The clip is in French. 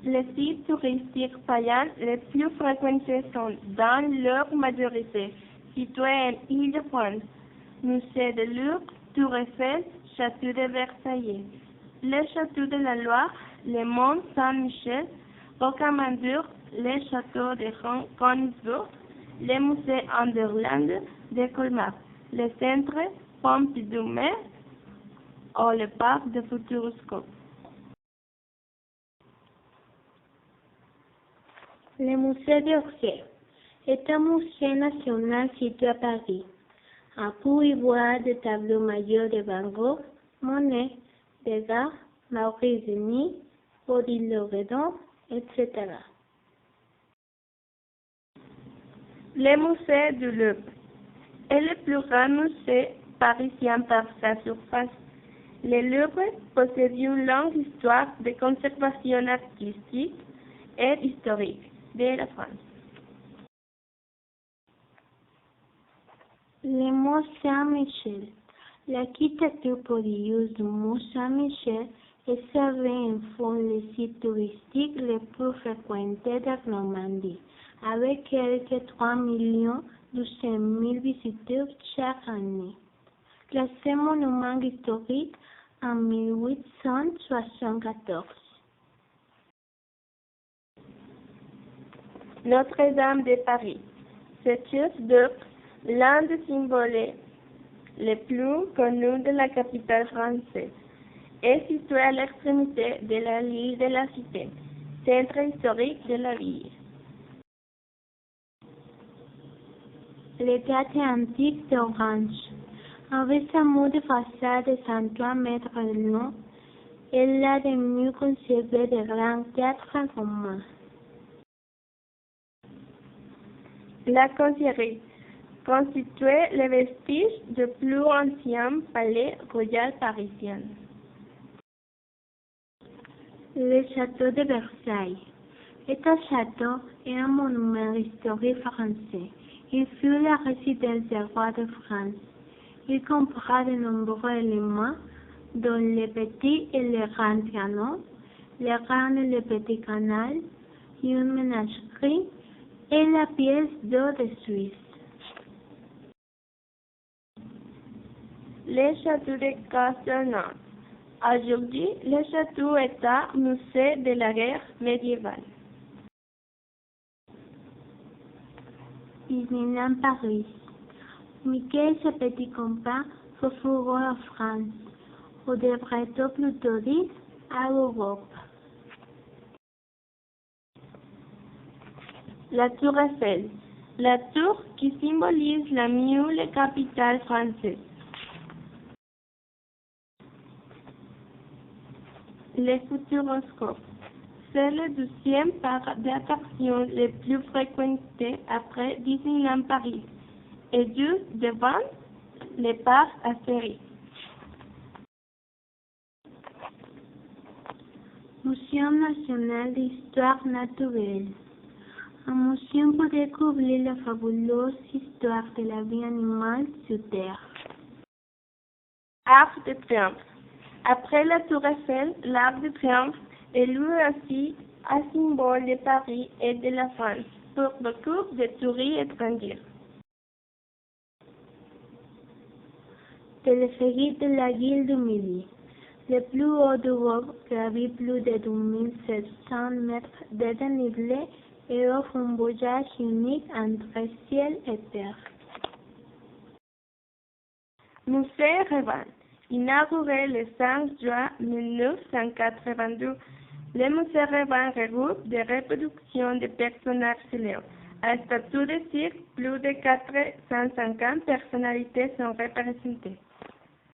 Les sites touristiques payants les plus fréquentés sont, dans leur majorité, situés en Île-de-France. Musée de Louvre, Tour Eiffel, Château de Versailles, le Château de la Loire, le Mont Saint-Michel, Rocamadour, le Château de Königsbourg, le Musée Anderland de Colmar, le Centre Pompidou ou le Parc de Futuroscope. Le musée d'Orsay est un musée national situé à Paris. On peut y voir des tableaux majeurs de Van Gogh, Monet, Degas, Maurice Denis, Odile Loredon, etc. Le musée du Louvre est le plus grand musée parisien par sa surface. Le Louvre possède une longue histoire de conservation artistique et historique de la France. Le Mont Saint-Michel. L'architecture prodigieuse du Mont Saint-Michel est servée en fond le site touristique le plus fréquenté de Normandie, avec quelques 3 200 000 visiteurs chaque année. Classé monument historique en 1874. Notre-Dame de Paris. Cette chef d'œuvre, l'un des symboles les plus connus de la capitale française, est située à l'extrémité de la l'île de la Cité, centre historique de la ville. Le théâtre antique d'Orange, avec sa mur de façade de 103 mètres de long, est l'un des mieux conservés des grands théâtres romains. La conciergerie constituait les vestiges du plus ancien palais royal parisien. Le château de Versailles est un château et un monument historique français. Il fut la résidence du roi de France. Il comprend de nombreux éléments, dont le petit et le grand trianon, le grand et le petit canal, une ménagerie et la pièce d'eau de Suisse. Le château de Castelnau. Aujourd'hui, le château est un musée de la guerre médiévale. Disneyland Paris. Mickey et ses petits copains refourrent en France, ou devrait plutôt dire à Europe. La tour Eiffel. La tour qui symbolise la mieux capitale française. Le Futuroscope. C'est le 12e parc d'attractions le plus fréquenté après Disneyland Paris et juste devant le parc Astérix. Muséum national d'histoire naturelle. Un muséum pour découvrir la fabuleuse histoire de la vie animale sur Terre. Arc de Triomphe. Après la tour Eiffel, l'Arc de Triomphe est lui aussi un symbole de Paris et de la France pour beaucoup de touristes étrangers. Téléphérique de la Ville du Midi. Le plus haut d'Europe, gravit plus de 2700 mètres de dénivelé et offre un voyage unique entre ciel et terre. Musée Revin. Inauguré le 5 juin 1982, le musée Revin regroupe des reproductions de personnages célèbres. À statut de cirque, plus de 450 personnalités sont représentées.